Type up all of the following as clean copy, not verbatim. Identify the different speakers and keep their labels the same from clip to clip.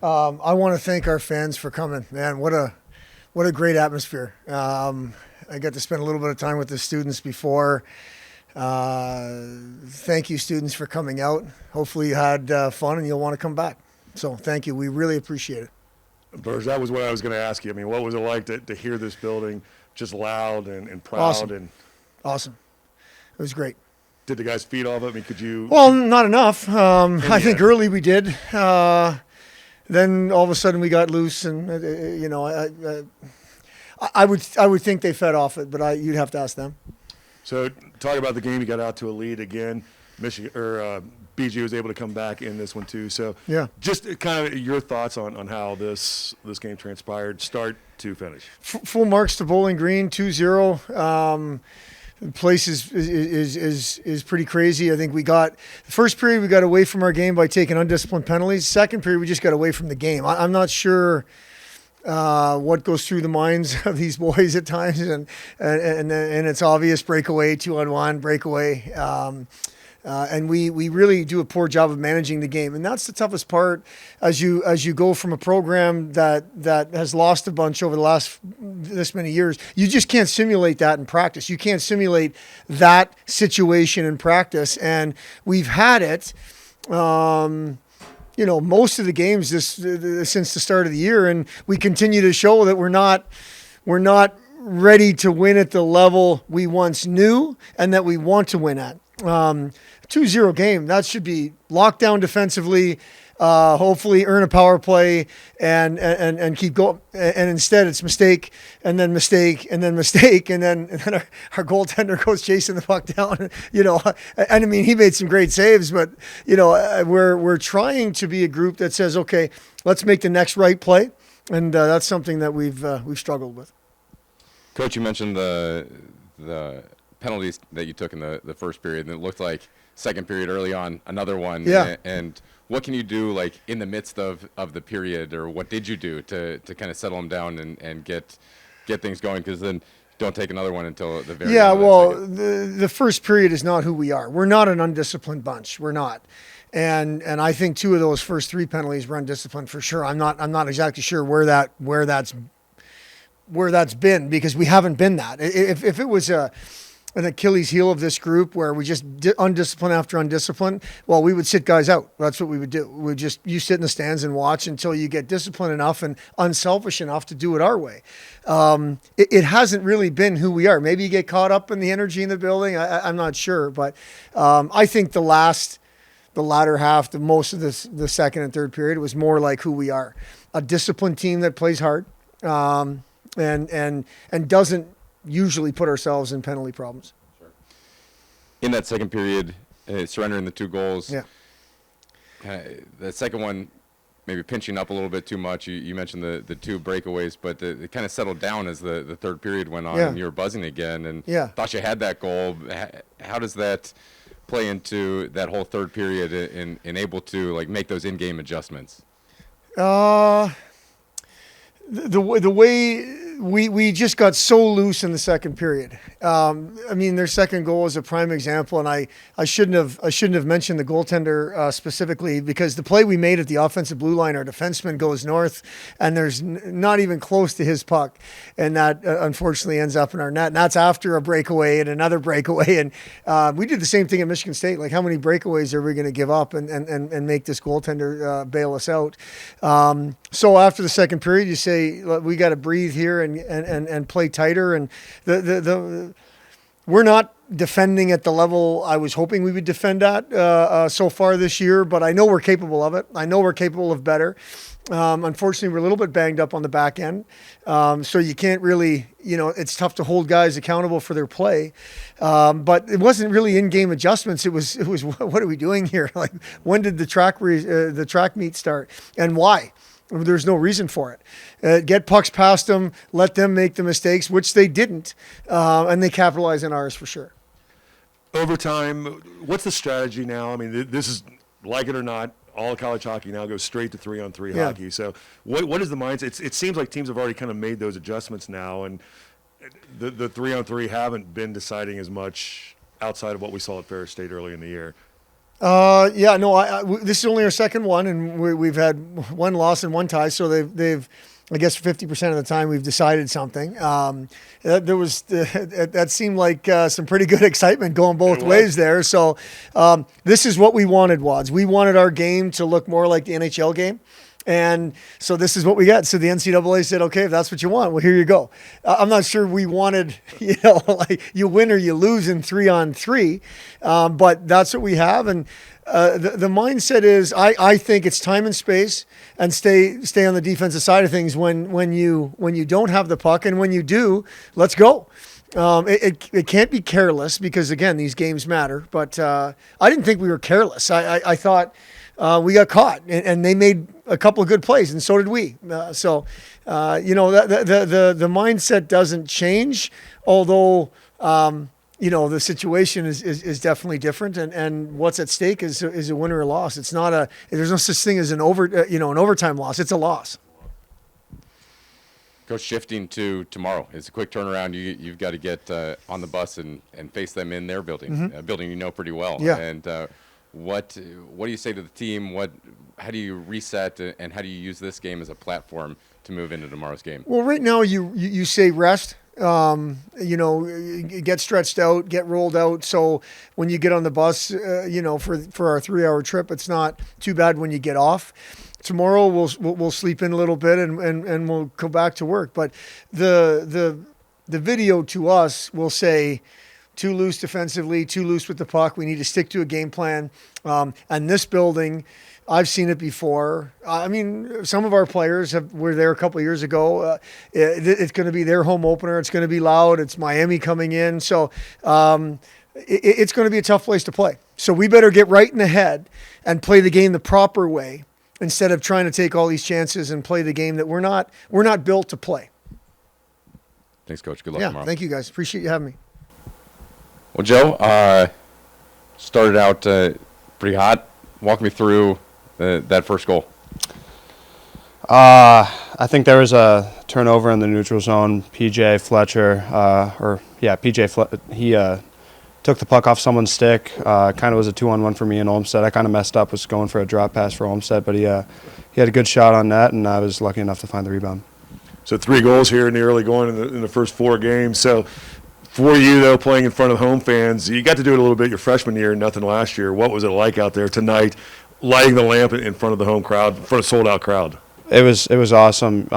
Speaker 1: I want to thank our fans for coming. Man, what a great atmosphere. I got to spend a little bit of time with the students before. Thank you, students, for coming out. Hopefully you had fun and you'll want to come back. So thank you. We really appreciate it.
Speaker 2: Burge, that was what I was going to ask you. I mean, what was it like to hear this building just loud and proud?
Speaker 1: Awesome.
Speaker 2: And
Speaker 1: Awesome. It was great.
Speaker 2: did the guys feed off it? I mean, could you?
Speaker 1: Well, not enough. I think
Speaker 2: end.
Speaker 1: early we did. Then all of a sudden we got loose, and I would think they fed off it, but you'd have to ask them.
Speaker 2: So talk about the game. You got out to a lead again. Michigan or BG was able to come back in this one too. So
Speaker 1: Yeah.
Speaker 2: just kind of your thoughts on how this game transpired, start to finish.
Speaker 1: Full marks to Bowling Green, 2-0. The place is pretty crazy. I think the first period we got away from our game by taking undisciplined penalties. Second period we just got away from the game. I'm not sure what goes through the minds of these boys at times, and it's obvious breakaway, 2-on-1 breakaway. And we really do a poor job of managing the game, and that's the toughest part as you go from a program that has lost a bunch over the last this many years. You just can't simulate that in practice. You can't simulate that situation in practice, and we've had it. Most of the games since the start of the year, and we continue to show that we're not ready to win at the level we once knew and that we want to win at. 2-0 game, that should be locked down defensively, hopefully earn a power play and keep going. And instead it's mistake and then mistake and then mistake. And then our goaltender goes chasing the puck down, and I mean, he made some great saves, but we're trying to be a group that says, okay, let's make the next right play. And that's something that we've struggled with.
Speaker 3: Coach, you mentioned the penalties that you took in the first period, and it looked like second period early on, another one.
Speaker 1: Yeah.
Speaker 3: And what can you do, like, in the midst of the period, or what did you do to kind of settle them down and get things going? Because then don't take another one until the very end.
Speaker 1: Yeah,
Speaker 3: of that
Speaker 1: well,
Speaker 3: second.
Speaker 1: the first period is not who we are. We're not an undisciplined bunch. We're not. And I think two of those first three penalties were undisciplined for sure. I'm not exactly sure where that's been, because we haven't been that. If it was an Achilles heel of this group where we just undiscipline after undiscipline, well, we would sit guys out. That's what we would do. You sit in the stands and watch until you get disciplined enough and unselfish enough to do it our way. It hasn't really been who we are. Maybe you get caught up in the energy in the building. I'm not sure, but I think the latter half, most of the second and third period was more like who we are, a disciplined team that plays hard and doesn't usually put ourselves in penalty problems.
Speaker 3: Sure. In that second period, surrendering the 2 goals.
Speaker 1: Yeah.
Speaker 3: The second one, maybe pinching up a little bit too much. You mentioned the 2 breakaways, but it kind of settled down as the third period went on, and you were buzzing again, and thought you had that goal. How does that play into that whole third period and able to, like, make those in-game adjustments?
Speaker 1: The way we just got so loose in the second period. I mean, their second goal is a prime example, and I shouldn't have mentioned the goaltender specifically, because the play we made at the offensive blue line, our defenseman goes north, and there's not even close to his puck, and that unfortunately ends up in our net. And that's after a breakaway and another breakaway, and we did the same thing at Michigan State. Like, how many breakaways are we going to give up and make this goaltender bail us out? So after the second period, you say, we got to breathe here and play tighter. And we're not defending at the level I was hoping we would defend at so far this year, but I know we're capable of it. I know we're capable of better. Unfortunately, we're a little bit banged up on the back end. So you can't really, it's tough to hold guys accountable for their play. But it wasn't really in-game adjustments. It was what are we doing here? Like, when did the track meet start, and why? There's no reason for it. Get pucks past them, let them make the mistakes, which they didn't, and they capitalize on ours for sure.
Speaker 2: Overtime, what's the strategy now? I mean, this is, like it or not, all college hockey now goes straight to 3-on-3 hockey. So what is the mindset? It seems like teams have already kind of made those adjustments now, and the 3-on-3 haven't been deciding as much outside of what we saw at Ferris State early in the year.
Speaker 1: Yeah, no, this is only our second one, and we've had one loss and one tie. So they've I guess 50% of the time we've decided something. That seemed like some pretty good excitement going both ways there. So this is what we wanted, Wads. We wanted our game to look more like the NHL game. And so this is what we got. So the NCAA said, okay, if that's what you want, well, here you go. I'm not sure we wanted, like you win or you lose in 3-on-3, but that's what we have. And the mindset is, I think it's time and space, and stay on the defensive side of things when you don't have the puck, and when you do, let's go. It can't be careless, because again, these games matter. But I didn't think we were careless. I thought we got caught, and they made a couple of good plays, and so did we. The mindset doesn't change, although the situation is definitely different, and what's at stake is a win or a loss. It's not there's no such thing as an overtime loss. It's a loss.
Speaker 3: Coach, shifting to tomorrow, it's a quick turnaround. You've got to get on the bus and face them in their building, a building you know pretty well.
Speaker 1: Yeah.
Speaker 3: And what do you say to the team? How do you reset, and how do you use this game as a platform to move into tomorrow's game?
Speaker 1: Well, right now you say rest. Get stretched out, get rolled out. So when you get on the bus, for our 3-hour trip, it's not too bad when you get off. Tomorrow we'll sleep in a little bit and we'll go back to work. But the video to us will say, too loose defensively, too loose with the puck. We need to stick to a game plan. And this building, I've seen it before. I mean, some of our players were there a couple of years ago. It's going to be their home opener. It's going to be loud. It's Miami coming in. So it's going to be a tough place to play. So we better get right in the head and play the game the proper way, instead of trying to take all these chances and play the game that we're not built to play.
Speaker 3: Thanks, Coach. Good luck tomorrow.
Speaker 1: Thank you, guys. Appreciate you having me.
Speaker 3: Well, Joe, started out pretty hot. Walk me through that first goal.
Speaker 4: I think there was a turnover in the neutral zone. PJ Fletcher, he took the puck off someone's stick. Kind of was a 2-on-1 for me and Olmstead. I kind of messed up, was going for a drop pass for Olmstead, but he had a good shot on net, and I was lucky enough to find the rebound.
Speaker 2: So 3 goals here in the early going in the first 4 games. So for you, though, playing in front of home fans, you got to do it a little bit your freshman year, nothing last year. What was it like out there tonight, lighting the lamp in front of the home crowd, in front of a sold-out crowd?
Speaker 4: It was awesome.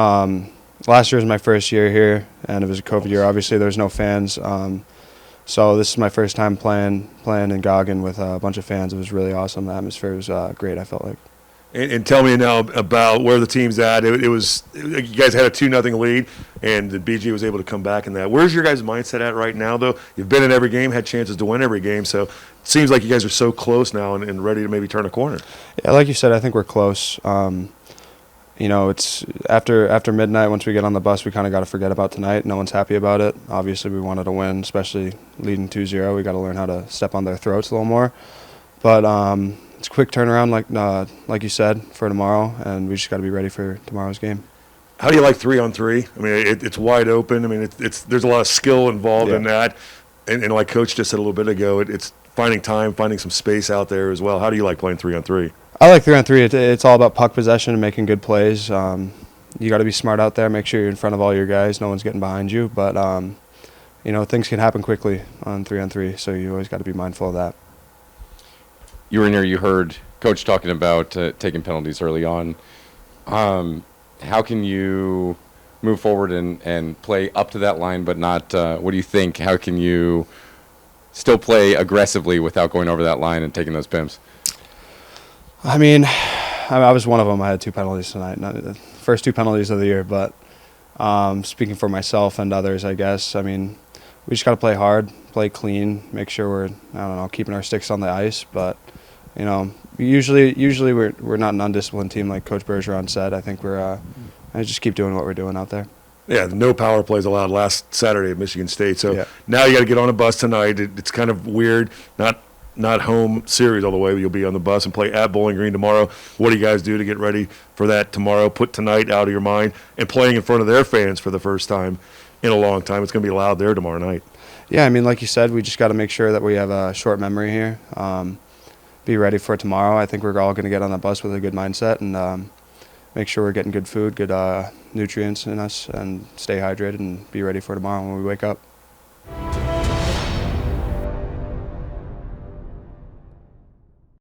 Speaker 4: Last year was my first year here, and it was a COVID year. Obviously, there was no fans. So this is my first time playing in Goggin with a bunch of fans. It was really awesome. The atmosphere was great, I felt like.
Speaker 2: And tell me now about where the team's at. It was you guys had a 2-0 lead, and the BG was able to come back in that. Where's your guys' mindset at right now, though? You've been in every game, had chances to win every game, so it seems like you guys are so close now and ready to maybe turn a corner.
Speaker 4: Yeah, like you said, I think we're close. It's after midnight. Once we get on the bus, we kind of got to forget about tonight. No one's happy about it. Obviously, we wanted to win, especially leading 2-0. We got to learn how to step on their throats a little more. But it's a quick turnaround, like you said, for tomorrow, and we just got to be ready for tomorrow's game.
Speaker 2: How do you like 3-on-3? I mean, it's wide open. I mean, there's a lot of skill involved in that, and like Coach just said a little bit ago, it's finding time, finding some space out there as well. How do you like playing 3-on-3?
Speaker 4: I like 3-on-3. It's all about puck possession and making good plays. You got to be smart out there. Make sure you're in front of all your guys. No one's getting behind you. But things can happen quickly on 3-on-3, so you always got to be mindful of that.
Speaker 3: You were in here. You heard Coach talking about taking penalties early on. How can you move forward and play up to that line, but not? What do you think? How can you still play aggressively without going over that line and taking those pimps?
Speaker 4: I mean, I was one of them. I had 2 penalties tonight, not the first 2 penalties of the year. But speaking for myself and others, I guess, I mean, we just got to play hard, play clean, make sure we're, keeping our sticks on the ice. But, usually we're not an undisciplined team like Coach Bergeron said. I think I just keep doing what we're doing out there.
Speaker 2: Yeah, no power plays allowed last Saturday at Michigan State. So now you got to get on a bus tonight. It's kind of weird, not home series all the way, but you'll be on the bus and play at Bowling Green tomorrow. What do you guys do to get ready for that tomorrow? Put tonight out of your mind, and playing in front of their fans for the first time in a long time. It's going to be loud there tomorrow night.
Speaker 4: Yeah, I mean, like you said, we just got to make sure that we have a short memory here. be ready for tomorrow. I think we're all going to get on the bus with a good mindset and make sure we're getting good food, good nutrients in us, and stay hydrated and be ready for tomorrow when we wake up.